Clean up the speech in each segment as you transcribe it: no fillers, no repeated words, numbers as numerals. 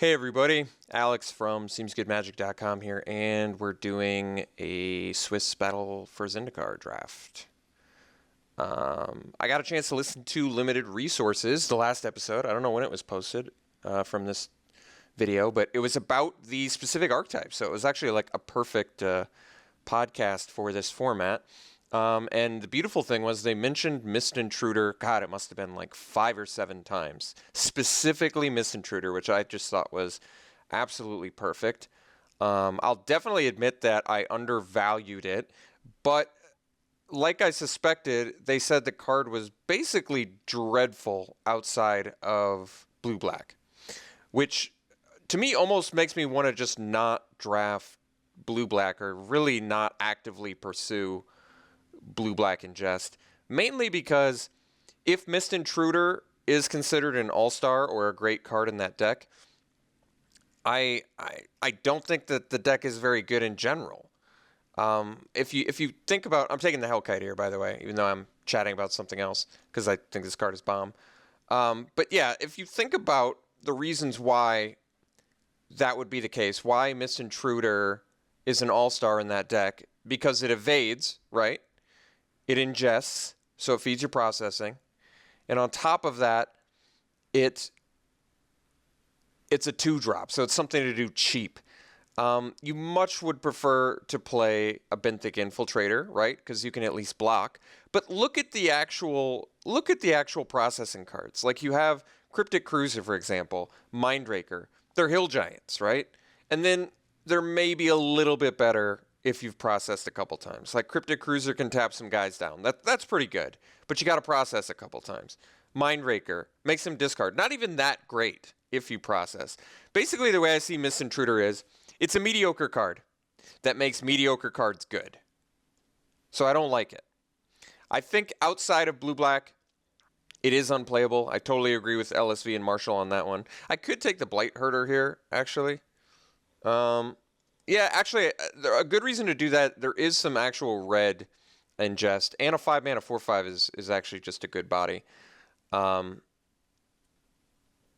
Hey everybody, Alex from SeemsGoodMagic.com here, and we're doing a Swiss Battle for Zendikar draft. I got a chance to listen to Limited Resources, the last episode. I don't know when it was posted from this video, but it was about the specific archetype, so it was actually like a perfect podcast for this format. And the beautiful thing was they mentioned Mist Intruder. God, it must have been like 5 or 7 times. Specifically Mist Intruder, which I just thought was absolutely perfect. I'll definitely admit that I undervalued it. But like I suspected, they said the card was basically dreadful outside of blue-black. Which, to me, almost makes me want to just not draft blue-black or really not actively pursue blue-black in jest, mainly because if Mist Intruder is considered an all-star or a great card in that deck, I don't think that the deck is very good in general. If you think about, I'm taking the Hellkite here, by the way, even though I'm chatting about something else because I think this card is bomb. But yeah, if you think about the reasons why that would be the case, why Mist Intruder is an all-star in that deck, because it evades, right? It ingests, so it feeds your processing. And on top of that, it's a 2-drop, so it's something to do cheap. You much would prefer to play a Benthic Infiltrator, right? Because you can at least block. But look at the actual processing cards. Like you have Cryptic Cruiser, for example, Mindraker. They're hill giants, right? And then they're maybe a little bit better if you've processed a couple times. Like Cryptic Cruiser can tap some guys down. That's pretty good. But you got to process a couple times. Mindraker makes them discard. Not even that great if you process. Basically, the way I see Mist Intruder is, it's a mediocre card that makes mediocre cards good. So I don't like it. I think outside of blue-black, it is unplayable. I totally agree with LSV and Marshall on that one. I could take the Blight Herder here, actually. Yeah, actually, a good reason to do that, there is some actual red in jest, and a 5-mana 4/5 is actually just a good body.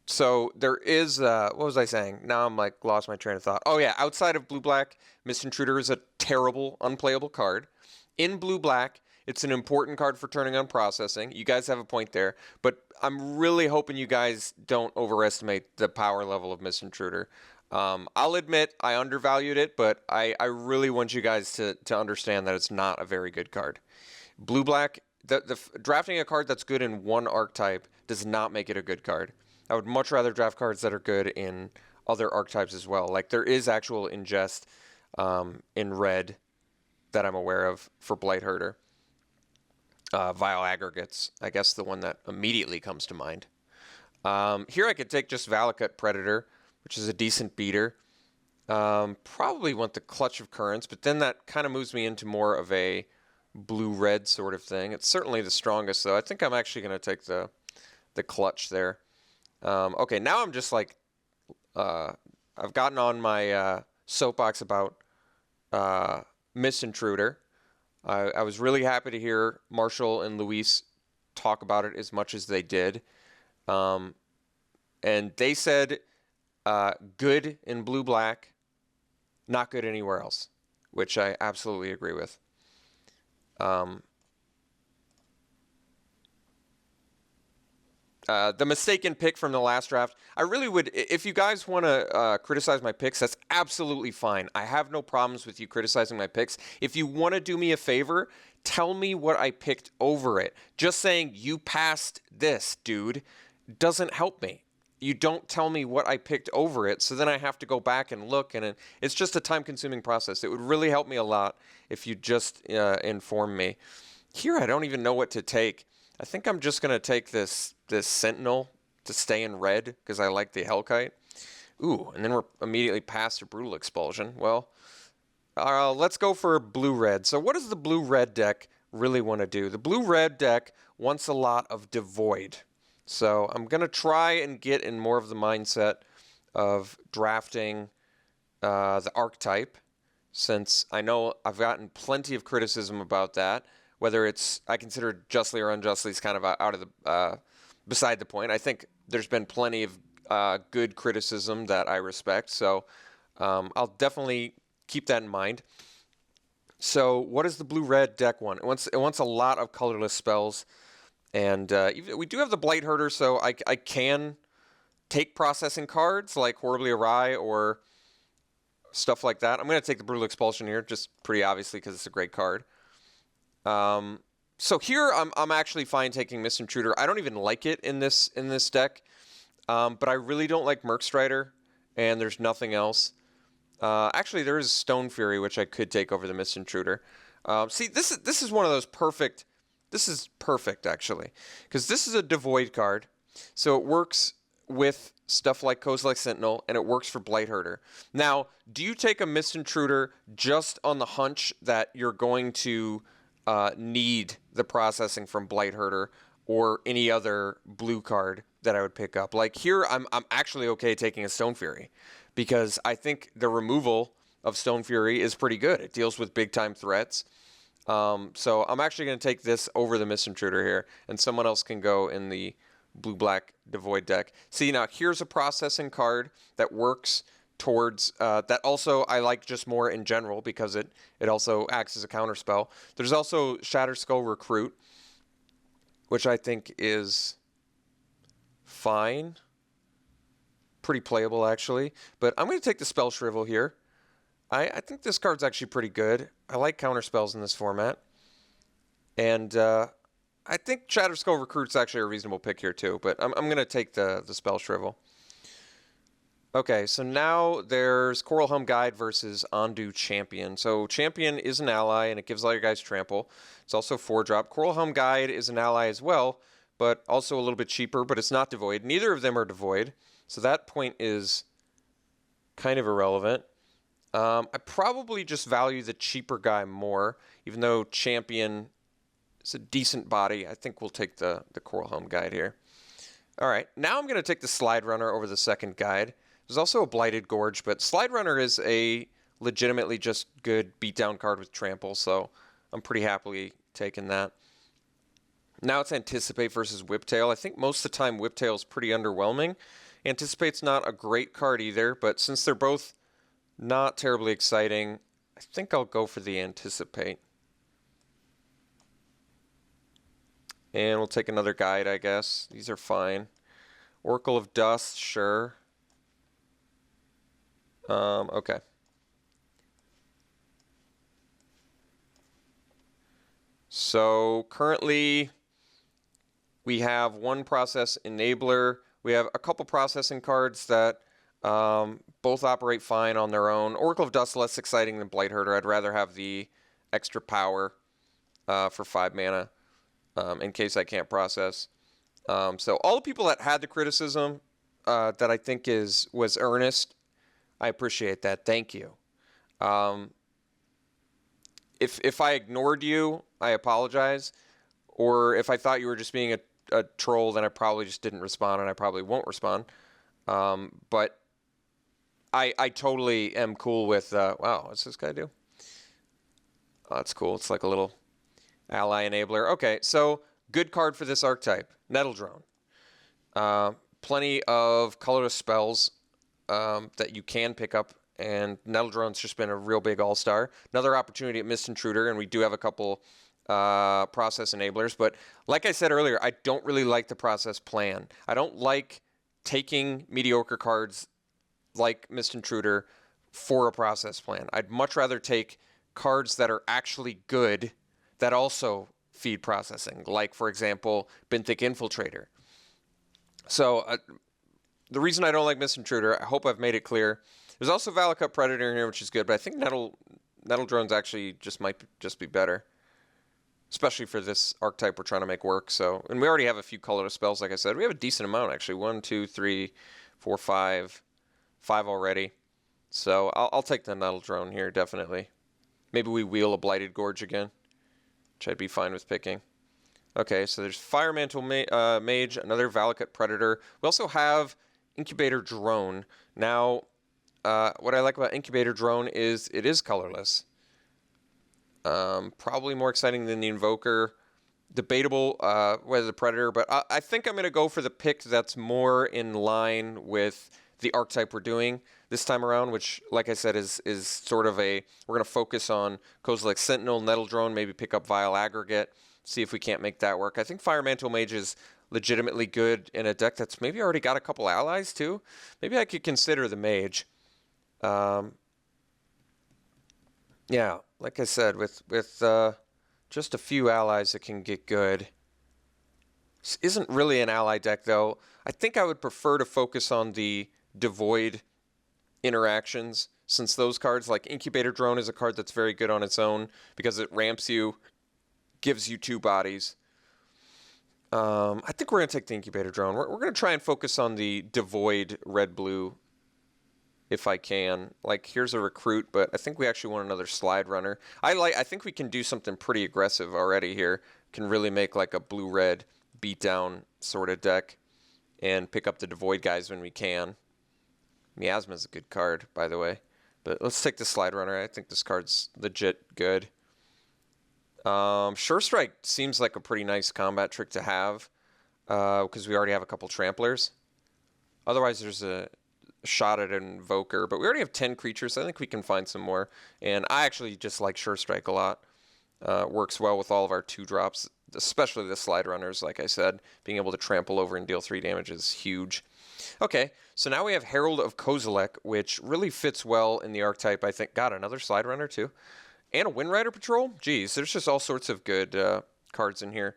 So there is, what was I saying? Now I'm like lost my train of thought. Oh yeah, outside of blue-black, Mist Intruder is a terrible, unplayable card. In blue-black, it's an important card for turning on processing. You guys have a point there, but I'm really hoping you guys don't overestimate the power level of Mist Intruder. I'll admit I undervalued it, but I really want you guys to understand that it's not a very good card. Blue-black, drafting a card that's good in one archetype does not make it a good card. I would much rather draft cards that are good in other archetypes as well. Like there is actual ingest in red that I'm aware of for Blight Herder. Vile Aggregates, I guess the one that immediately comes to mind. Here I could take just Valakut Predator, which is a decent beater. Probably want the Clutch of Currents, but then that kind of moves me into more of a blue-red sort of thing. It's certainly the strongest, though. I think I'm actually going to take the Clutch there. Okay, now I'm just like, I've gotten on my soapbox about Mist Intruder. I was really happy to hear Marshall and Luis talk about it as much as they did. And they said good in blue-black, not good anywhere else, which I absolutely agree with. The mistaken pick from the last draft, I really would, if you guys want to criticize my picks, that's absolutely fine. I have no problems with you criticizing my picks. If you want to do me a favor, tell me what I picked over it. Just saying you passed this, dude, doesn't help me. You don't tell me what I picked over it, so then I have to go back and look, and it's just a time-consuming process. It would really help me a lot if you just inform me. Here, I don't even know what to take. I think I'm just going to take this Sentinel to stay in red because I like the Hellkite. Ooh, and then we're immediately past a Brutal Expulsion. Well, let's go for blue-red. So what does the blue-red deck really want to do? The blue-red deck wants a lot of Devoid. So I'm going to try and get in more of the mindset of drafting the archetype, since I know I've gotten plenty of criticism about that. Whether it's, I consider justly or unjustly, is kind of out of the beside the point. I think there's been plenty of good criticism that I respect. So I'll definitely keep that in mind. So what does the blue-red deck want? It wants a lot of colorless spells. And we do have the Blight Herder, so I can take processing cards like Horribly Awry or stuff like that. I'm going to take the Brutal Expulsion here, just pretty obviously because it's a great card. So here I'm actually fine taking Mist Intruder. I don't even like it in this deck, but I really don't like Merc Strider, and there's nothing else. Actually, there is Stone Fury, which I could take over the Mist Intruder. See, this is one of those perfect. This is perfect, actually, because this is a Devoid card, so it works with stuff like Kozilek Sentinel, and it works for Blight Herder. Now, do you take a Mist Intruder just on the hunch that you're going to need the processing from Blight Herder or any other blue card that I would pick up? Like here, I'm actually okay taking a Stone Fury, because I think the removal of Stone Fury is pretty good. It deals with big-time threats. So I'm actually going to take this over the Mist Intruder here, and someone else can go in the blue-black Devoid deck. See, now here's a processing card that works towards, that also I like just more in general because it also acts as a counterspell. There's also Shatterskull Recruit, which I think is fine. Pretty playable, actually. But I'm going to take the Spell Shrivel here. I think this card's actually pretty good. I like counterspells in this format. And I think Shatterskull Recruit's actually a reasonable pick here too, but I'm going to take the Spell Shrivel. Okay, so now there's Coral Helm Guide versus Ondu Champion. So Champion is an ally, and it gives all your guys trample. It's also 4-drop. Coral Helm Guide is an ally as well, but also a little bit cheaper, but it's not Devoid. Neither of them are Devoid, so that point is kind of irrelevant. I probably just value the cheaper guy more, even though Champion is a decent body. I think we'll take the Coral Helm Guide here. All right, now I'm going to take the Slide Runner over the second guide. There's also a Blighted Gorge, but Slide Runner is a legitimately just good beatdown card with trample, so I'm pretty happily taking that. Now it's Anticipate versus Whiptail. I think most of the time Whiptail is pretty underwhelming. Anticipate's not a great card either, but since they're both not terribly exciting, I think I'll go for the Anticipate. And we'll take another guide, I guess. These are fine. Oracle of Dust, sure. Okay. So currently we have one process enabler. We have a couple processing cards that both operate fine on their own. Oracle of Dust less exciting than Blight Herder. I'd rather have the extra power for 5 mana in case I can't process. So all the people that had the criticism that I think was earnest, I appreciate that. Thank you. If I ignored you, I apologize. Or if I thought you were just being a troll, then I probably just didn't respond, and I probably won't respond. But I totally am cool with, wow, what's this guy do? Oh, that's cool. It's like a little ally enabler. Okay, so good card for this archetype. Nettle Drone. Plenty of colorless spells that you can pick up, and Nettle Drone's just been a real big all-star. Another opportunity at Mist Intruder, and we do have a couple process enablers. But like I said earlier, I don't really like the process plan. I don't like taking mediocre cards like Mist Intruder for a process plan. I'd much rather take cards that are actually good that also feed processing, like, for example, Benthic Infiltrator. So the reason I don't like Mist Intruder, I hope I've made it clear. There's also Valakut Predator in here, which is good, but I think Nettle Drones actually might just be better, especially for this archetype we're trying to make work. So, and we already have a few colorless spells, like I said. We have a decent amount, actually. 1, 2, 3, 4, 5 already. So I'll take the Nettle Drone here, definitely. Maybe we wheel a Blighted Gorge again, which I'd be fine with picking. Okay, so there's Fire Mantle Mage, another Valakut Predator. We also have Incubator Drone. Now, what I like about Incubator Drone is it is colorless. Probably more exciting than the Invoker. Debatable whether the Predator, but I think I'm going to go for the pick that's more in line with the archetype we're doing this time around, which, like I said, is sort of we're going to focus on Kozilek Sentinel, Nettle Drone, maybe pick up Vile Aggregate, see if we can't make that work. I think Fire Mantle Mage is legitimately good in a deck that's maybe already got a couple allies too. Maybe I could consider the Mage. Yeah, like I said, with just a few allies that can get good. This isn't really an ally deck, though. I think I would prefer to focus on the devoid interactions, since those cards, like Incubator Drone, is a card that's very good on its own because it ramps you, gives you 2 bodies. I think we're going to take the Incubator Drone. We're going to try and focus on the devoid red-blue if I can. Like, here's a Recruit, but I think we actually want another Slide Runner. I think we can do something pretty aggressive already here. Can really make like a blue-red beatdown sort of deck and pick up the devoid guys when we can. Miasma's a good card, by the way. But let's take the Slide Runner. I think this card's legit good. Sure Strike seems like a pretty nice combat trick to have because we already have a couple Tramplers. Otherwise, there's a shot at an Invoker, but we already have 10 creatures, so I think we can find some more. And I actually just like Sure Strike a lot. Works well with all of our 2-drops, especially the Slide Runners, like I said. Being able to trample over and deal 3 damage is huge. Okay, so now we have Herald of Kozilek, which really fits well in the archetype, I think. God, another Slide Runner, too. And a Windrider Patrol? Geez, there's just all sorts of good cards in here.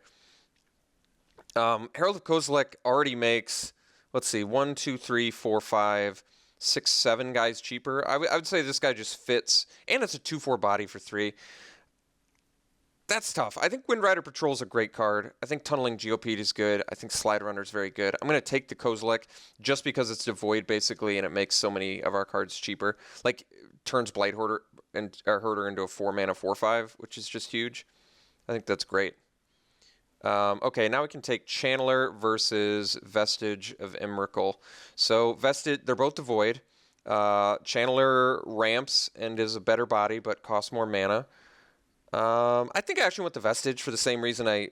Herald of Kozilek already makes, let's see, 1, 2, 3, 4, 5, 6, 7 guys cheaper. I would say this guy just fits, and it's a 2/4 body for 3. That's tough. I think Windrider Patrol is a great card. I think Tunneling Geopede is good. I think Slide Runner is very good. I'm going to take the Kozilek just because it's devoid, basically, and it makes so many of our cards cheaper. Like, turns Blight Hoarder and Herder into a 4-mana 4/5, which is just huge. I think that's great. Okay, now we can take Channeler versus Vestige of Emrakul. So Vestige, they're both devoid. Channeler ramps and is a better body, but costs more mana. I think I actually want the Vestige for the same reason I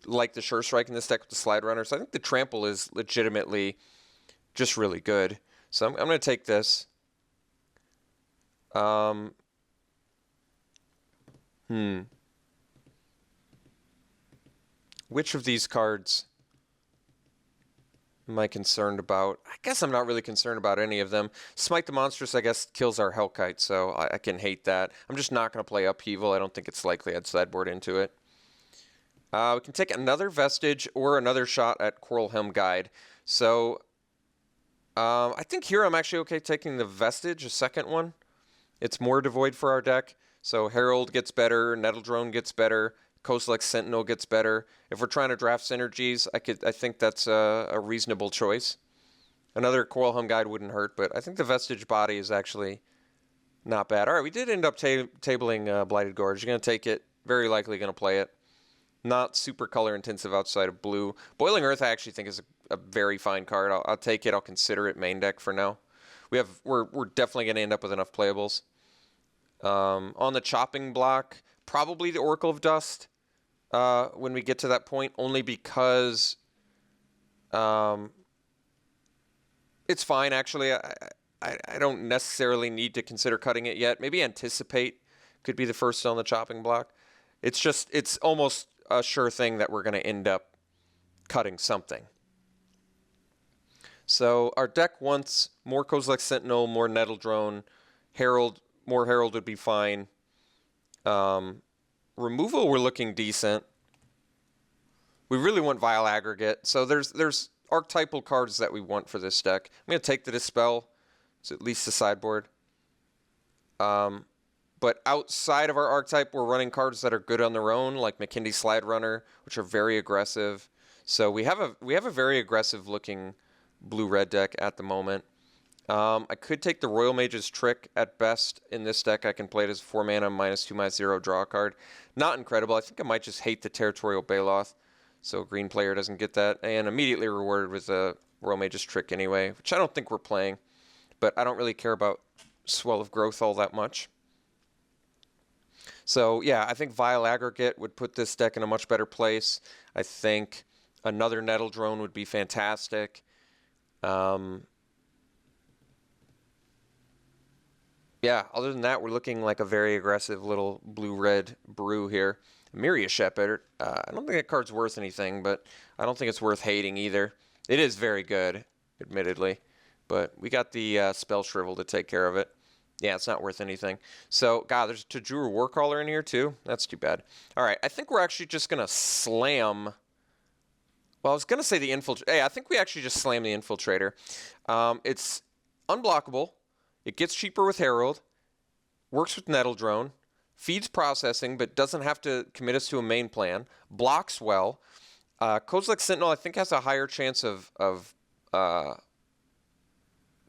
like the Sure Strike in this deck with the Slide Runner. So I think the Trample is legitimately just really good. So I'm going to take this. Which of these cards am I concerned about? I guess I'm not really concerned about any of them. Smite the Monstrous, I guess, kills our Hellkite, so I can hate that. I'm just not going to play Upheaval. I don't think it's likely I'd sideboard into it. We can take another Vestige or another shot at Coral Helm Guide. So I think here I'm actually okay taking the Vestige, a second one. It's more devoid for our deck. So Herald gets better, Nettle Drone gets better, Kozilek Sentinel gets better. If we're trying to draft synergies, I think that's a reasonable choice. Another Coral Helm Guide wouldn't hurt, but I think the Vestige body is actually not bad. All right, we did end up tabling Blighted Gorge. You're going to take it. Very likely going to play it. Not super color intensive outside of blue. Boiling Earth I actually think is a very fine card. I'll take it. I'll consider it main deck for now. We're definitely going to end up with enough playables. On the chopping block, probably the Oracle of Dust when we get to that point, only because it's fine, actually. I don't necessarily need to consider cutting it yet. Maybe Anticipate could be the first on the chopping block. It's almost a sure thing that we're going to end up cutting something. So our deck wants more Kozilek Sentinel, more Nettle Drone, Herald. More Herald would be fine. Removal, we're looking decent. We really want Vile Aggregate. So there's archetypal cards that we want for this deck. I'm going to take the Dispel. It's at least a sideboard. But outside of our archetype, we're running cards that are good on their own, like McKindy Slide Runner, which are very aggressive. So we have a very aggressive looking blue-red deck at the moment. I could take the Royal Mage's Trick at best in this deck. I can play it as 4 mana, -2/-0, draw a card. Not incredible. I think I might just hate the Territorial Baloth, so a green player doesn't get that. And immediately rewarded with a Royal Mage's Trick anyway, which I don't think we're playing. But I don't really care about Swell of Growth all that much. So yeah, I think Vile Aggregate would put this deck in a much better place. I think another Nettle Drone would be fantastic. Yeah, other than that, we're looking like a very aggressive little blue-red brew here. Miria Shepherd, I don't think that card's worth anything, but I don't think it's worth hating either. It is very good, admittedly, but we got the Spell Shrivel to take care of it. Yeah, it's not worth anything. So, God, there's a Tajuru Warcaller in here, too? That's too bad. All right, I think we're actually just going to slam... Well, I was going to say the Infiltrator. Hey, I think we actually just slam the Infiltrator. It's unblockable. It gets cheaper with Herald, works with Nettle Drone, feeds processing, but doesn't have to commit us to a main plan, blocks well. Kozilek Sentinel, I think, has a higher chance of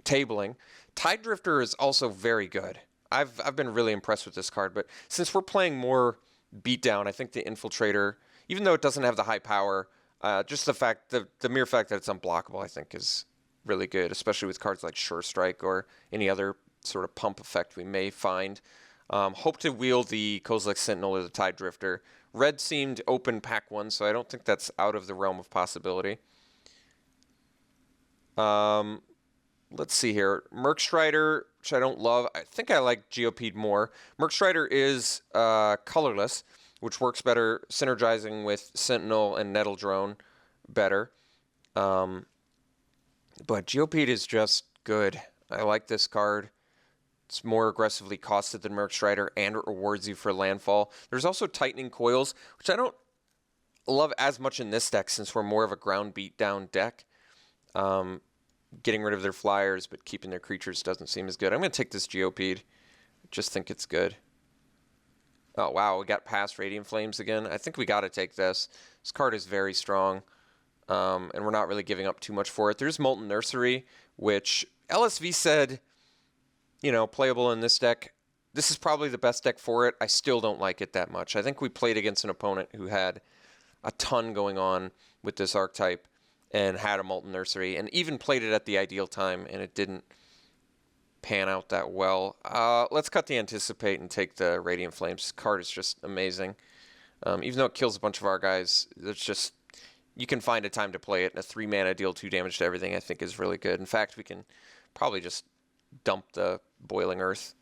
tabling. Tide Drifter is also very good. I've been really impressed with this card, but since we're playing more beatdown, I think the Infiltrator, even though it doesn't have the high power, just the mere fact that it's unblockable, I think, is really good, especially with cards like Sure Strike or any other sort of pump effect we may find. Hope to wield the Kozilek Sentinel or the Tide Drifter. Red seemed open pack 1, so I don't think that's out of the realm of possibility. Let's see here. Merc Strider, which I don't love. I think I like Geopede more. Merc Strider is colorless, which works better synergizing with Sentinel and Nettle Drone better. But Geopede is just good. I like this card. It's more aggressively costed than Merc Strider and it rewards you for landfall. There's also Tightening Coils, which I don't love as much in this deck since we're more of a ground beat down deck. Getting rid of their flyers but keeping their creatures doesn't seem as good. I'm going to take this Geopede. Just think it's good. Oh, wow, we got past Radiant Flames again. I think we got to take this. This card is very strong. And we're not really giving up too much for it. There's Molten Nursery, which LSV said, you know, playable in this deck. This is probably the best deck for it. I still don't like it that much. I think we played against an opponent who had a ton going on with this archetype and had a Molten Nursery and even played it at the ideal time, and it didn't pan out that well. Let's cut the Anticipate and take the Radiant Flames. This card is just amazing. Even though it kills a bunch of our guys, it's just... You can find a time to play it, and a 3-mana deal 2 damage to everything I think is really good. In fact, we can probably just dump the Boiling Earth,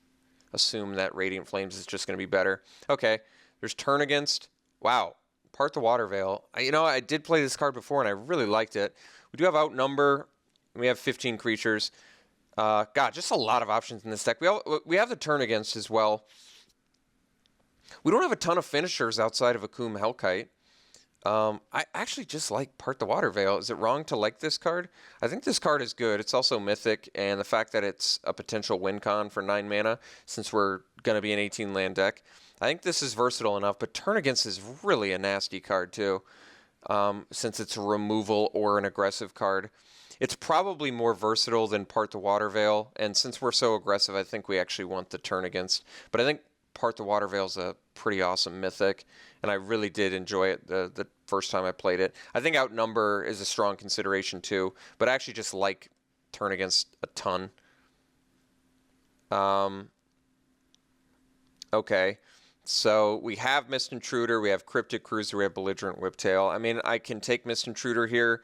assume that Radiant Flames is just going to be better. Okay, there's Turn Against. Wow, Part the Water Veil. I did play this card before, and I really liked it. We do have Outnumber, and we have 15 creatures. God, just a lot of options in this deck. We have the Turn Against as well. We don't have a ton of finishers outside of Akum Hellkite. I actually just like Part the Water Veil. Is it wrong to like this card? I think this card is good. It's also mythic, and the fact that it's a potential win con for 9 mana, since we're going to be an 18 land deck, I think this is versatile enough, but Turn Against is really a nasty card too, since it's a removal or an aggressive card. It's probably more versatile than Part the Water Veil, and since we're so aggressive, I think we actually want the Turn Against. But I think Part the Water Veil is a pretty awesome mythic, and I really did enjoy it the first time I played it. I think Outnumber is a strong consideration too, but I actually just like Turn Against a ton. Okay, so we have Mist Intruder, we have Cryptic Cruiser, we have Belligerent Whiptail. I mean, I can take Mist Intruder here.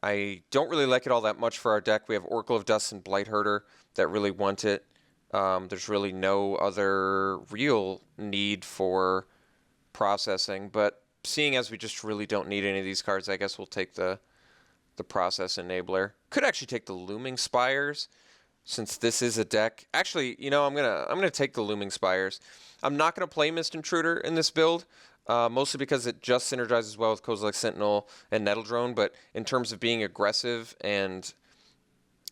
I don't really like it all that much for our deck. We have Oracle of Dust and Blightherder that really want it. There's really no other real need for processing, but seeing as we just really don't need any of these cards, I guess we'll take the Process Enabler. Could actually take the Looming Spires, since this is a deck. Actually, I'm gonna take the Looming Spires. I'm not gonna play Mist Intruder in this build, mostly because it just synergizes well with Kozilek Sentinel and Nettle Drone, but in terms of being aggressive and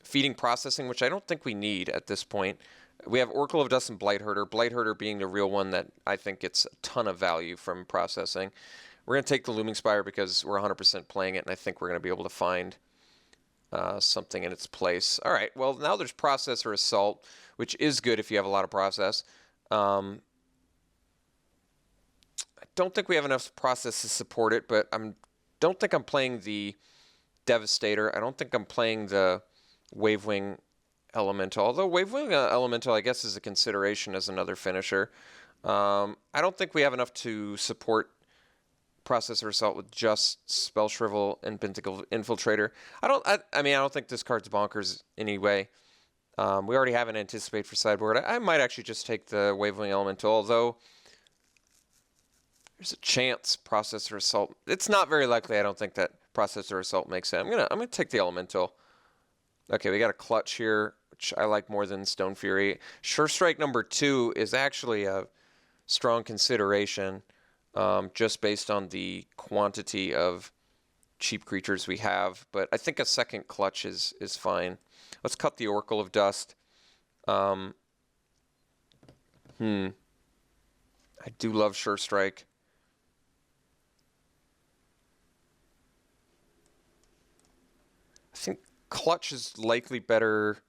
feeding processing, which I don't think we need at this point, we have Oracle of Dust and Blightherder. Blightherder being the real one that I think gets a ton of value from processing. We're going to take the Looming Spire because we're 100% playing it, and I think we're going to be able to find something in its place. All right, well, now there's Process or Assault, which is good if you have a lot of Process. I don't think we have enough Process to support it, but don't think I'm playing the Devastator. I don't think I'm playing the Wavewing Elemental, although Wavewing Elemental, I guess, is a consideration as another finisher. I don't think we have enough to support Processor Assault with just Spell Shrivel and Binticle Infiltrator. I mean, I don't think this card's bonkers anyway. We already have an Anticipate for sideboard. I might actually just take the Wavewing Elemental, although there's a chance Processor Assault. It's not very likely, I don't think, that Processor Assault makes it. I'm gonna take the Elemental. Okay, we got a clutch here, which I like more than Stone Fury. Sure Strike number 2 is actually a strong consideration, just based on the quantity of cheap creatures we have. But I think a second clutch is fine. Let's cut the Oracle of Dust. I do love Sure Strike. I think Clutch is likely better.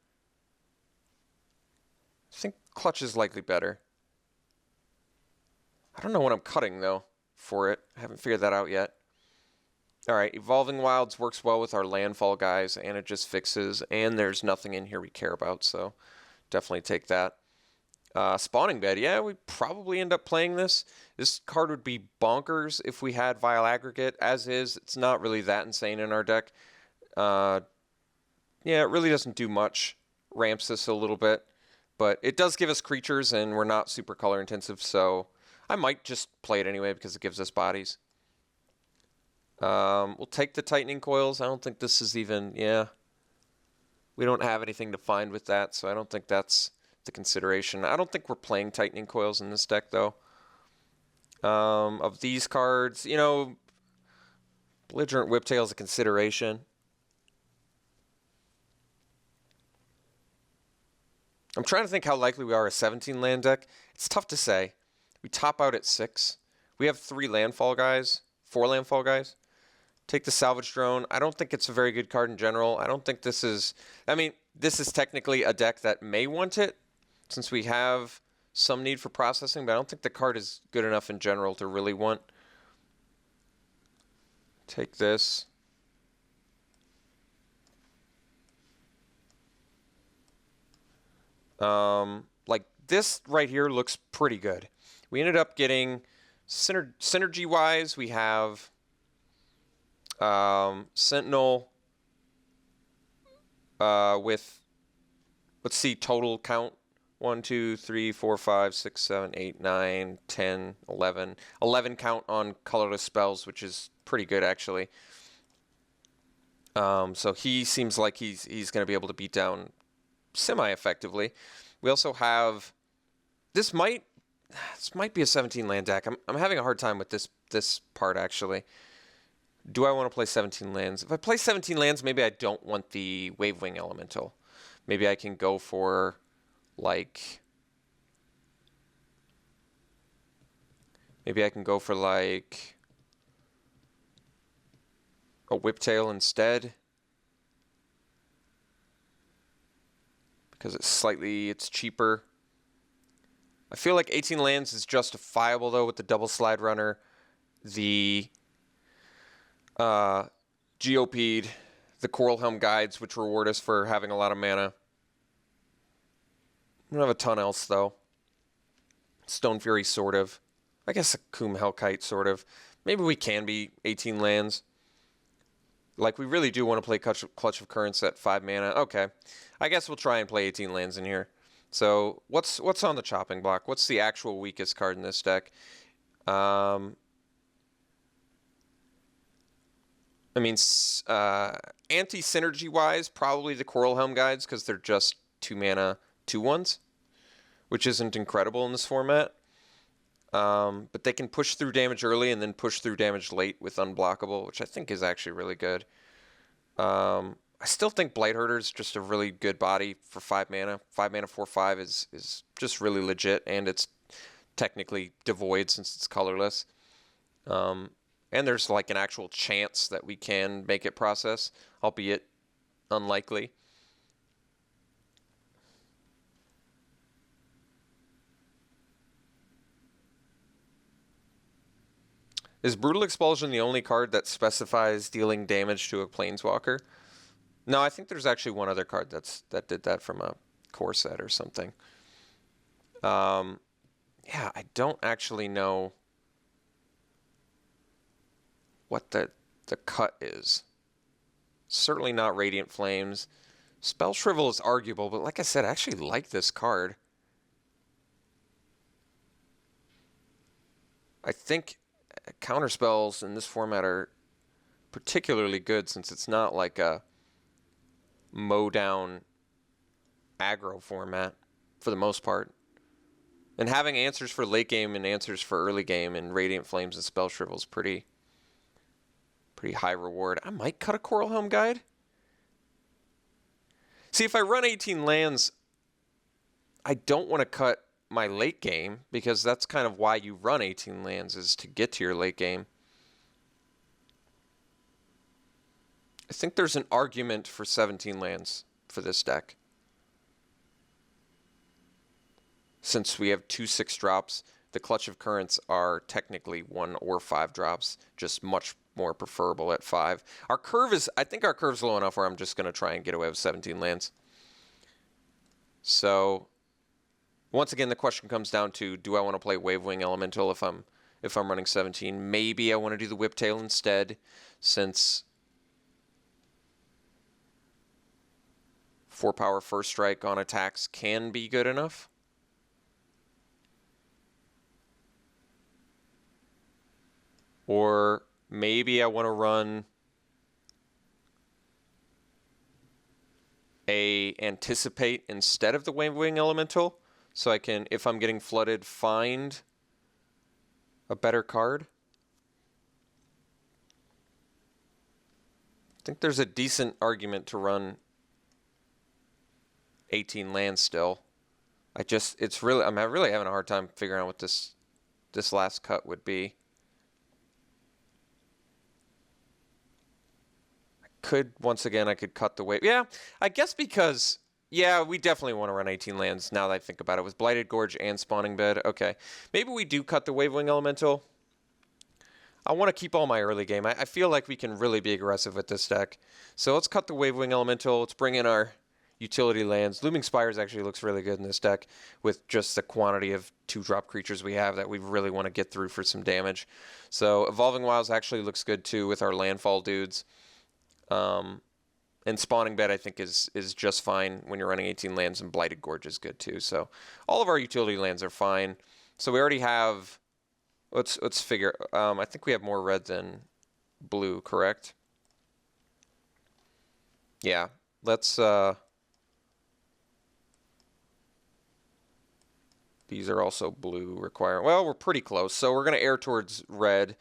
I don't know what I'm cutting, though, for it. I haven't figured that out yet. Alright, Evolving Wilds works well with our landfall guys, and it just fixes, and there's nothing in here we care about, so definitely take that. Spawning Bed, yeah, we probably end up playing this. This card would be bonkers if we had Vile Aggregate. As is, it's not really that insane in our deck. Yeah, it really doesn't do much. Ramps this a little bit. But it does give us creatures, and we're not super color intensive, so I might just play it anyway because it gives us bodies. We'll take the Tightening Coils. I don't think this is even, yeah. We don't have anything to find with that, so I don't think that's the consideration. I don't think we're playing Tightening Coils in this deck, though. Of these cards, you know, Belligerent Whiptail is a consideration. I'm trying to think how likely we are a 17 land deck. It's tough to say. We top out at 6. We have 3 landfall guys, 4 landfall guys. Take the Salvage Drone. I don't think it's a very good card in general. I don't think this is... I mean, this is technically a deck that may want it, since we have some need for processing, but I don't think the card is good enough in general to really want. Take this. Like, this right here looks pretty good. We ended up getting, synergy-wise, we have Sentinel with, let's see, total count. 1, 2, 3, 4, 5, 6, 7, 8, 9, 10, 11. 11 count on colorless spells, which is pretty good, actually. So he seems like he's going to be able to beat down semi-effectively. We also have... This might be a 17 land deck. I'm having a hard time with this part, actually. Do I want to play 17 lands? If I play 17 lands, maybe I don't want the Wavewing Elemental. Maybe I can go for... like, maybe I can go for like a Whiptail instead, because it's cheaper. I feel like 18 lands is justifiable though with the double slide runner, the GOP'd, the Coral Helm Guides, which reward us for having a lot of mana. I don't have a ton else, though. Stone Fury, sort of. I guess a Coom Hellkite, sort of. Maybe we can be 18 lands. Like, we really do want to play Clutch of Currents at 5 mana. Okay. I guess we'll try and play 18 lands in here. So, what's on the chopping block? What's the actual weakest card in this deck? I mean, anti-synergy-wise, probably the Coral Helm Guides, because they're just 2 mana 2/1s, which isn't incredible in this format. But they can push through damage early and then push through damage late with Unblockable, which I think is actually really good. I still think Blightherder is just a really good body for 5 mana. 5 mana 4/5 is just really legit, and it's technically devoid since it's colorless. And there's like an actual chance that we can make it process, albeit unlikely. Is Brutal Expulsion the only card that specifies dealing damage to a Planeswalker? No, I think there's actually one other card that did that from a core set or something. Yeah, I don't actually know what the cut is. Certainly not Radiant Flames. Spell Shrivel is arguable, but like I said, I actually like this card. I think counterspells in this format are particularly good since it's not like a mow down aggro format for the most part. And having answers for late game and answers for early game in Radiant Flames and Spell Shrivel is pretty high reward. I might cut a Coral Helm Guide. See, if I run 18 lands, I don't want to cut my late game because that's kind of why you run 18 lands, is to get to your late game. I think there's an argument for 17 lands for this deck. Since we have 2 6-drops, the Clutch of Currents are technically 1 or 5 drops, just much more preferable at 5. Our curve is, I think our curve's low enough where I'm just going to try and get away with 17 lands. So, once again, the question comes down to, do I want to play Wavewing Elemental if I'm running 17? Maybe I want to do the Whiptail instead, since 4-power first strike on attacks can be good enough. Or maybe I want to run a Anticipate instead of the Wavewing Elemental, so I can, if I'm getting flooded, find a better card. I think there's a decent argument to run 18 lands still. I'm really having a hard time figuring out what this last cut would be. I could cut the wave. Yeah, I guess because, yeah, we definitely want to run 18 lands now that I think about it. With Blighted Gorge and Spawning Bed, okay. Maybe we do cut the Wavewing Elemental. I want to keep all my early game. I feel like we can really be aggressive with this deck. So let's cut the Wavewing Elemental. Let's bring in our utility lands. Looming Spires actually looks really good in this deck with just the quantity of 2-drop creatures we have that we really want to get through for some damage. So Evolving Wilds actually looks good too with our landfall dudes. And Spawning Bed I think is just fine when you're running 18 lands, and Blighted Gorge is good too. So all of our utility lands are fine. So we already have, let's figure, I think we have more red than blue, correct? Yeah, let's, these are also blue requiring, well, we're pretty close. So we're going to err towards red.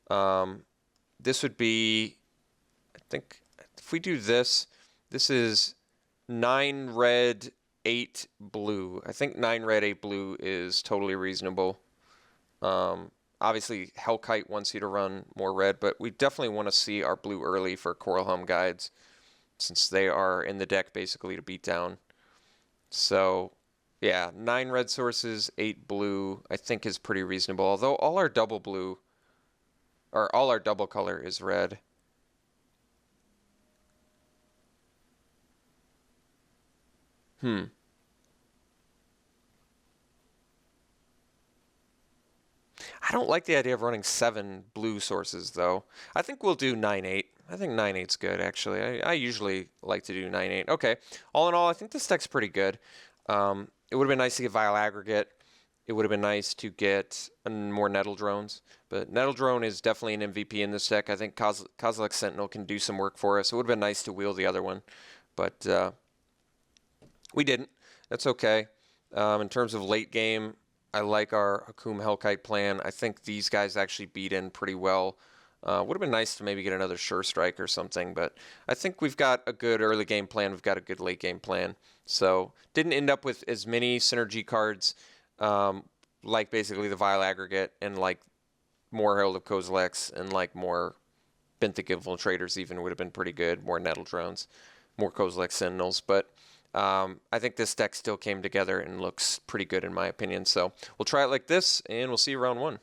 This would be, I think, if we do this, this is 9 red, 8 blue. I think 9 red, 8 blue is totally reasonable. Obviously, Hellkite wants you to run more red, but we definitely want to see our blue early for Coral Helm Guides, since they are in the deck basically to beat down. So, yeah, 9 red sources, 8 blue, I think is pretty reasonable. Although all our double blue, or all our double color is red. I don't like the idea of running 7 blue sources, though. I think we'll do 9-8. I think 9-8's good, actually. I usually like to do 9-8. Okay. All in all, I think this deck's pretty good. It would have been nice to get Vile Aggregate. It would have been nice to get more Nettle Drones. But Nettle Drone is definitely an MVP in this deck. I think Kozilek Sentinel can do some work for us. It would have been nice to wheel the other one. But we didn't. That's okay. In terms of late game, I like our Hakum Hellkite plan. I think these guys actually beat in pretty well. Would have been nice to maybe get another Sure Strike or something, but I think we've got a good early game plan. We've got a good late game plan. So didn't end up with as many synergy cards like basically the Vile Aggregate and like more Herald of Kozileks and like more Benthic Infiltrators even would have been pretty good. More Nettle Drones, more Kozilek Sentinels, but I think this deck still came together and looks pretty good in my opinion. So we'll try it like this, and we'll see you round 1.